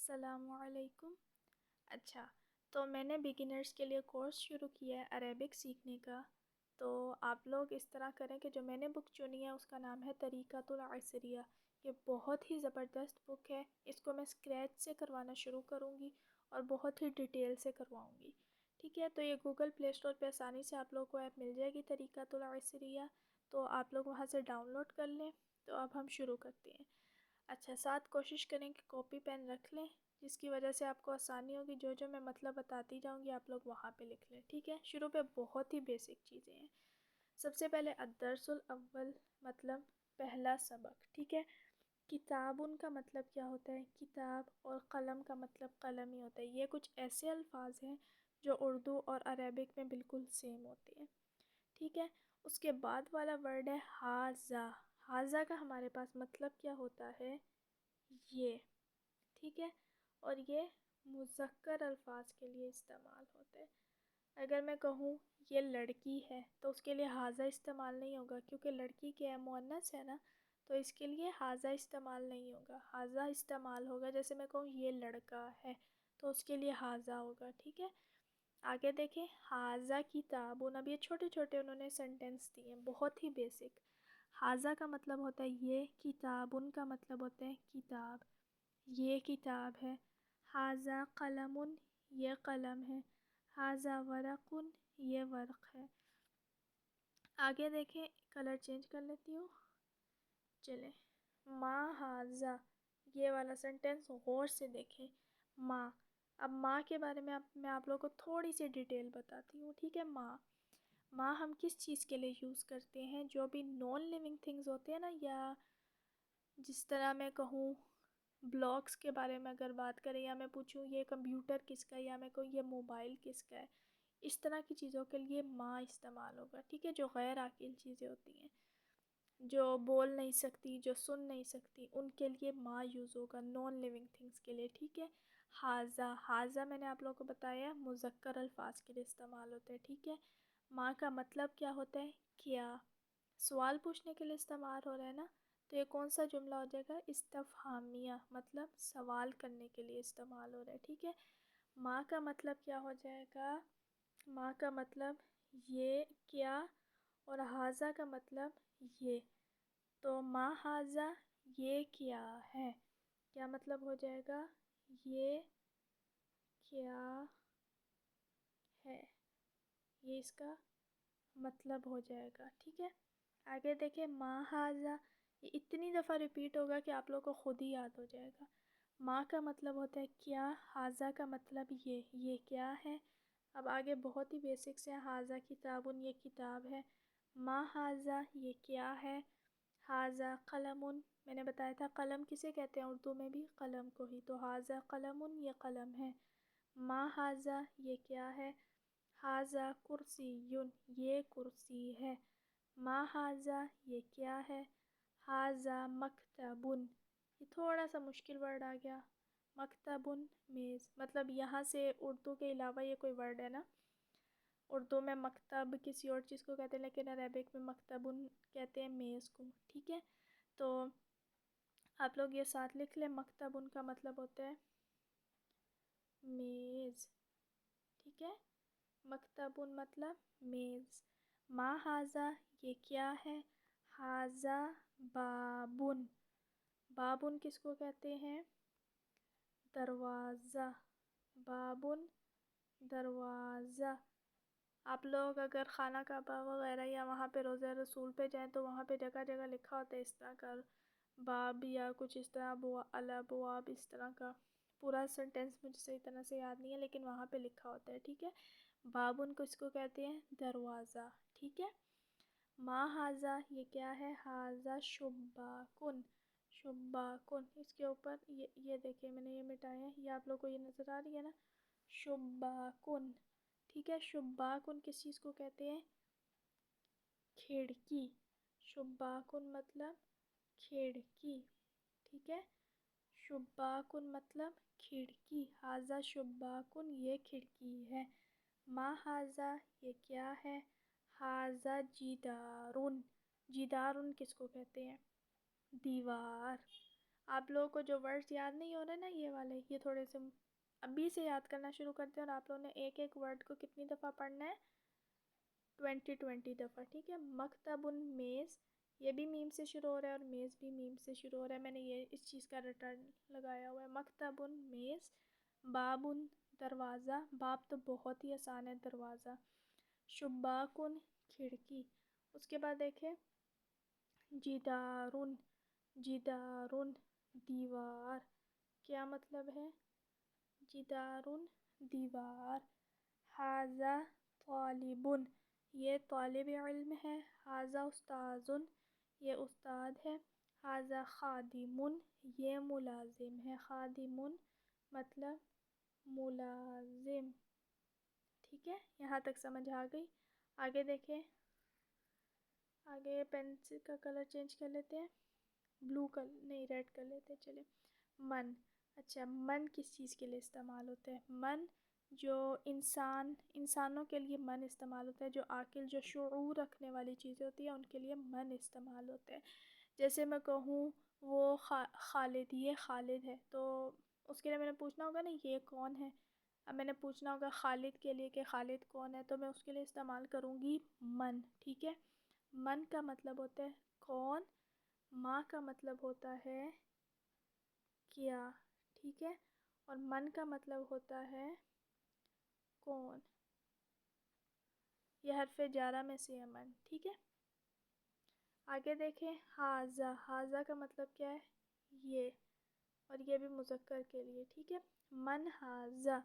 السلام علیکم۔ اچھا، تو میں نے بگنرز کے لیے کورس شروع کیا ہے عربک سیکھنے کا۔ تو آپ لوگ اس طرح کریں کہ جو میں نے بک چنی ہے اس کا نام ہے طریقۃ العصریہ۔ یہ بہت ہی زبردست بک ہے، اس کو میں اسکریچ سے کروانا شروع کروں گی اور بہت ہی ڈیٹیل سے کرواؤں گی، ٹھیک ہے؟ تو یہ گوگل پلے اسٹور پہ آسانی سے آپ لوگوں کو ایپ مل جائے گی طریقۃ العصریہ، تو آپ لوگ وہاں سے ڈاؤن لوڈ کر لیں۔ تو اب ہم شروع کرتے ہیں۔ اچھا، ساتھ کوشش کریں کہ کاپی پین رکھ لیں، جس کی وجہ سے آپ کو آسانی ہوگی، جو میں مطلب بتاتی جاؤں گی آپ لوگ وہاں پہ لکھ لیں، ٹھیک ہے؟ شروع پہ بہت ہی بیسک چیزیں ہیں۔ سب سے پہلے الدرس الاول مطلب پہلا سبق، ٹھیک ہے؟ کتابن کا مطلب کیا ہوتا ہے؟ کتاب، اور قلم کا مطلب قلم ہی ہوتا ہے۔ یہ کچھ ایسے الفاظ ہیں جو اردو اور عربک میں بالکل سیم ہوتے ہیں، ٹھیک ہے؟ اس کے بعد والا ورڈ ہے ہاذا۔ ہاذا کا ہمارے پاس مطلب کیا ہوتا ہے؟ یہ، ٹھیک ہے؟ اور یہ مذکر الفاظ کے لیے استعمال ہوتے ہیں۔ اگر میں کہوں یہ لڑکی ہے تو اس کے لیے ہاذا استعمال نہیں ہوگا، کیونکہ لڑکی کیا ہے؟ مؤنث ہے نا، تو اس کے لیے ہاذا استعمال نہیں ہوگا۔ ہاذا استعمال ہوگا جیسے میں کہوں یہ لڑکا ہے تو اس کے لیے ہاذا ہوگا، ٹھیک ہے؟ آگے دیکھیں، ہاذا کتابن۔ اب یہ چھوٹے چھوٹے انہوں نے سینٹینس دیے ہیں، بہت ہی بیسک۔ ہاذا کا مطلب ہوتا ہے یہ، کتابن کا مطلب ہوتا ہے کتاب، یہ کتاب ہے۔ ہاذا قلم، یہ قلم ہے۔ ہاذا ورق، یہ ورق ہے۔ آگے دیکھیں، کلر چینج کر لیتی ہوں، چلیں۔ ما ہاذا، یہ والا سینٹینس غور سے دیکھیں، ما۔ اب ما کے بارے میں آپ لوگوں کو تھوڑی سی ڈیٹیل بتاتی ہوں، ٹھیک ہے؟ ما ہم کس چیز کے لیے یوز کرتے ہیں؟ جو بھی نان لیونگ تھنگز ہوتے ہیں نا، یا جس طرح میں کہوں بلاکس کے بارے میں اگر بات کریں، یا میں پوچھوں یہ کمپیوٹر کس کا ہے، یا میں کہوں یہ موبائل کس کا ہے، اس طرح کی چیزوں کے لیے ما استعمال ہوگا، ٹھیک ہے؟ جو غیر عاقل چیزیں ہوتی ہیں، جو بول نہیں سکتی، جو سن نہیں سکتی، ان کے لیے ما یوز ہوگا، نان لیونگ تھنگس کے لیے، ٹھیک ہے؟ ہاذا میں نے آپ لوگوں کو بتایا مذکر الفاظ کے لیے استعمال ہوتا ہے، ٹھیک ہے؟ ما کا مطلب کیا ہوتا ہے؟ کیا۔ سوال پوچھنے کے لیے استعمال ہو رہا ہے نا، تو یہ کون سا جملہ ہو جائے گا؟ استفہامیہ، مطلب سوال کرنے کے لیے استعمال ہو رہا ہے، ٹھیک ہے؟ ما کا مطلب کیا ہو جائے گا؟ ما کا مطلب یہ کیا، اور ہاذا کا مطلب یہ، تو ما ہاذا، یہ کیا ہے، کیا مطلب ہو جائے گا؟ یہ کیا ہے، یہ اس کا مطلب ہو جائے گا، ٹھیک ہے؟ آگے دیکھیں، ما ہاذا، یہ اتنی دفعہ ریپیٹ ہوگا کہ آپ لوگوں کو خود ہی یاد ہو جائے گا۔ ما کا مطلب ہوتا ہے کیا، ہاذا کا مطلب یہ کیا ہے۔ اب آگے بہت ہی بیسک سے، ہاذا کتابن، یہ کتاب ہے۔ ما ہاذا، یہ کیا ہے۔ ہاذا قلم، میں نے بتایا تھا قلم کسے کہتے ہیں اردو میں بھی؟ قلم کو ہی، تو ہاذا قلم، یہ قلم ہے۔ ما ہاذا، یہ کیا ہے۔ ہاذا کرسی، یہ کرسی ہے۔ ما ہاذا، یہ کیا ہے۔ ہاذا مکتب، یہ تھوڑا سا مشکل ورڈ آ گیا، مکتب میز، مطلب یہاں سے اردو کے علاوہ یہ کوئی ورڈ ہے نا، اردو میں مکتب کسی اور چیز کو کہتے ہیں، لیکن عربک میں مکتب کہتے ہیں میز کو، ٹھیک ہے؟ تو آپ لوگ یہ ساتھ لکھ لیں، مکتب کا مطلب ہوتا ہے میز، ٹھیک ہے؟ مکتب مطلب میز۔ ما ہاذا، یہ کیا ہے۔ ہاذا بابن، بابن کس کو کہتے ہیں؟ دروازہ، بابن دروازہ۔ آپ لوگ اگر خانہ کعبہ وغیرہ یا وہاں پہ روضہ رسول پہ جائیں تو وہاں پہ جگہ جگہ لکھا ہوتا ہے اس طرح کا باب، یا کچھ اس طرح الابواب، اس طرح کا پورا سینٹینس مجھے صحیح طرح سے یاد نہیں ہے، لیکن وہاں پہ لکھا ہوتا ہے، ٹھیک ہے؟ بابن کو اس کو کہتے ہیں دروازہ، ٹھیک ہے؟ ما ہاذا، یہ کیا ہے۔ ہاذا شباکن، شباکن، اس کے اوپر یہ دیکھیں میں نے یہ مٹایا ہے، یہ آپ لوگ کو یہ نظر آ رہی ہے نا، شباکن، ٹھیک ہے؟ شباکن کس چیز کو کہتے ہیں؟ کھڑکی۔ شباکن مطلب کھڑکی، ٹھیک ہے؟ شباکن مطلب کھڑکی۔ ہاذا شباکن، یہ کھڑکی ہے۔ ما ہاذا، یہ کیا ہے۔ ہاذا جدارن، جدارن کس کو کہتے ہیں؟ دیوار۔ آپ لوگوں کو جو ورڈز یاد نہیں ہو رہے نا، یہ والے، یہ تھوڑے سے ابھی سے یاد کرنا شروع کرتے ہیں، اور آپ لوگوں نے ایک ایک ورڈ کو کتنی دفعہ پڑھنا ہے؟ 20 دفعہ، ٹھیک ہے؟ مکتب میز، یہ بھی میم سے شروع ہو رہا ہے اور میز بھی میم سے شروع ہو رہا ہے، میں نے یہ اس چیز کا ریٹرن لگایا ہوا ہے۔ مکتب میز، باب دروازہ، باب تو بہت ہی آسان ہے، دروازہ، شباک کھڑکی، اس کے بعد دیکھیں جدار، جدار دیوار، کیا مطلب ہے؟ جدار دیوار، ھذا طالب، یہ طالب علم ہے، ھذا استاذ، یہ استاد ہے، ھذا خادم، یہ ملازم ہے، خادم مطلب ملازم، ٹھیک ہے؟ یہاں تک سمجھ آ گئی؟ آگے دیکھیں، آگے پینسل کا کلر چینج کر لیتے ہیں، بلو کلر نہیں، ریڈ کر لیتے ہیں، چلے۔ من، اچھا من کس چیز کے لیے استعمال ہوتا ہے؟ من جو انسانوں کے لیے من استعمال ہوتا ہے، جو عاقل، جو شعور رکھنے والی چیزیں ہوتی ہیں ان کے لیے من استعمال ہوتا ہے۔ جیسے میں کہوں وہ خالد، یہ خالد ہے، تو اس کے لیے میں نے پوچھنا ہوگا نا یہ کون ہے؟ اب میں نے پوچھنا ہوگا خالد کے لیے کہ خالد کون ہے، تو میں اس کے لیے استعمال کروں گی من، ٹھیک ہے؟ من کا مطلب ہوتا ہے کون، ماں کا مطلب ہوتا ہے کیا، ٹھیک ہے؟ اور من کا مطلب ہوتا ہے کون، یہ حرف جارہ میں سے ہے من، ٹھیک ہے؟ آگے دیکھیں ھذا، ھذا کا مطلب کیا ہے؟ یہ، اور یہ بھی مذکر کے لیے، ٹھیک ہے؟ من ھذا،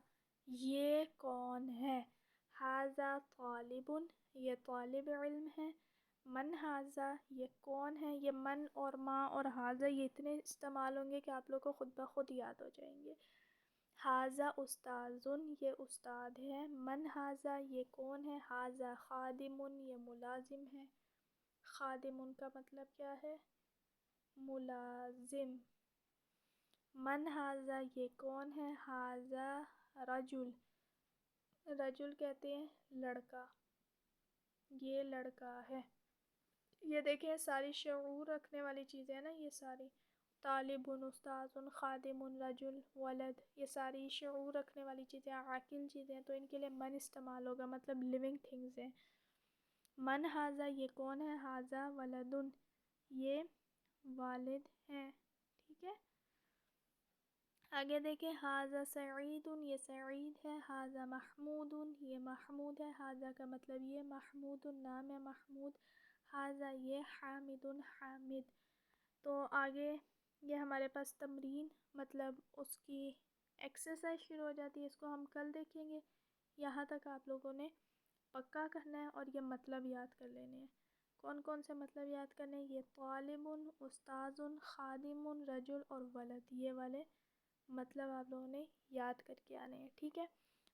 یہ کون ہے؟ ھذا طالب، یہ طالب علم ہے، من ھذا، یہ کون ہے؟ یہ من اور ماں اور ھذا یہ اتنے استعمال ہوں گے کہ آپ لوگ کو خود بخود یاد ہو جائیں گے۔ ھذا استاذ، یہ استاد ہے، من ھذا، یہ کون ہے؟ ھذا خادم، یہ ملازم ہے، خادم کا مطلب کیا ہے؟ ملازم۔ من ھذا، یہ کون ہے؟ ھذا رجل، رجل کہتے ہیں لڑکا، یہ لڑکا ہے۔ یہ دیکھیں ساری شعور رکھنے والی چیزیں ہیں نا، یہ ساری طالب، استاذ، خادم، رجل، ولد، یہ ساری شعور رکھنے والی چیزیں، عاقل چیزیں ہیں، تو ان کے لیے من استعمال ہوگا، مطلب لیونگ تھنگز ہیں۔ من ھذا، یہ کون ہے؟ ھذا ولد، یہ والد ہیں، ٹھیک ہے؟ آگے دیکھیں ھذا سعید، یہ سعید ہے، ھذا محمود، یہ محمود ہے، ھذا کا مطلب یہ محمود نام ہے، محمود، ھذا یہ حامد، حامد۔ تو آگے یہ ہمارے پاس تمرین، مطلب اس کی ایکسرسائز شروع ہو جاتی ہے، اس کو ہم کل دیکھیں گے۔ یہاں تک آپ لوگوں نے پکا کرنا ہے اور یہ مطلب یاد کر لینے ہیں۔ کون کون سے مطلب یاد کرنے ہیں؟ یہ طالب، استاذ، خادم، رجل اور ولد، یہ والے مطلب آپ لوگوں نے یاد کر کے آنے ہیں، ٹھیک ہے؟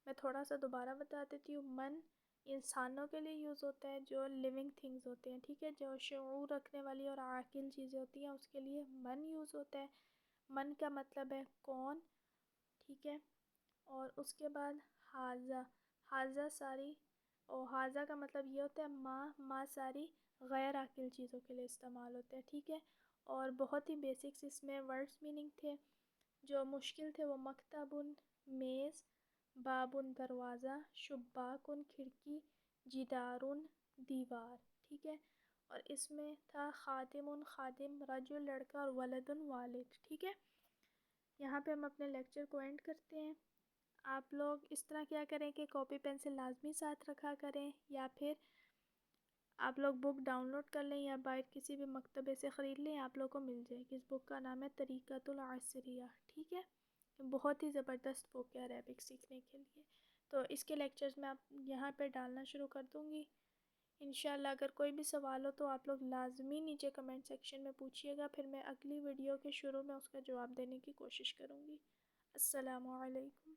میں تھوڑا سا دوبارہ بتا دیتی ہوں۔ من انسانوں کے لیے یوز ہوتا ہے جو لیونگ تھنگز ہوتے ہیں، ٹھیک ہے؟ جو شعور رکھنے والی اور عاقل چیزیں ہوتی ہیں اس کے لیے من یوز ہوتا ہے۔ من کا مطلب ہے کون، ٹھیک ہے؟ اور اس کے بعد ھذا، ھذا ساری، اور ھذا کا مطلب یہ ہوتا ہے ماں، ماں ساری غیر عاقل چیزوں کے لیے استعمال ہوتا ہے، ٹھیک ہے؟ اور بہت ہی بیسکس اس میں ورڈز میننگ تھے، جو مشکل تھے وہ مکتب میز، باب دروازہ، شباک کھڑکی، جدار دیوار، ٹھیک ہے؟ اور اس میں تھا خادم، خادم، رجل لڑکا، اور ولد والد، ٹھیک ہے؟ یہاں پہ ہم اپنے لیکچر کو اینڈ کرتے ہیں۔ آپ لوگ اس طرح کیا کریں کہ کاپی پینسل لازمی ساتھ رکھا کریں، یا پھر آپ لوگ بک ڈاؤن لوڈ کر لیں یا باہر کسی بھی مکتبے سے خرید لیں، آپ لوگ کو مل جائے گی۔ اس بک کا نام ہے طریقۃ العصریہ، ٹھیک ہے؟ بہت ہی زبردست بک ہے عربک سیکھنے کے لیے۔ تو اس کے لیکچرز میں آپ یہاں پہ ڈالنا شروع کر دوں گی انشاءاللہ۔ اگر کوئی بھی سوال ہو تو آپ لوگ لازمی نیچے کمنٹ سیکشن میں پوچھیے گا، پھر میں اگلی ویڈیو کے شروع میں اس کا جواب دینے کی کوشش کروں گی۔ السلام علیکم۔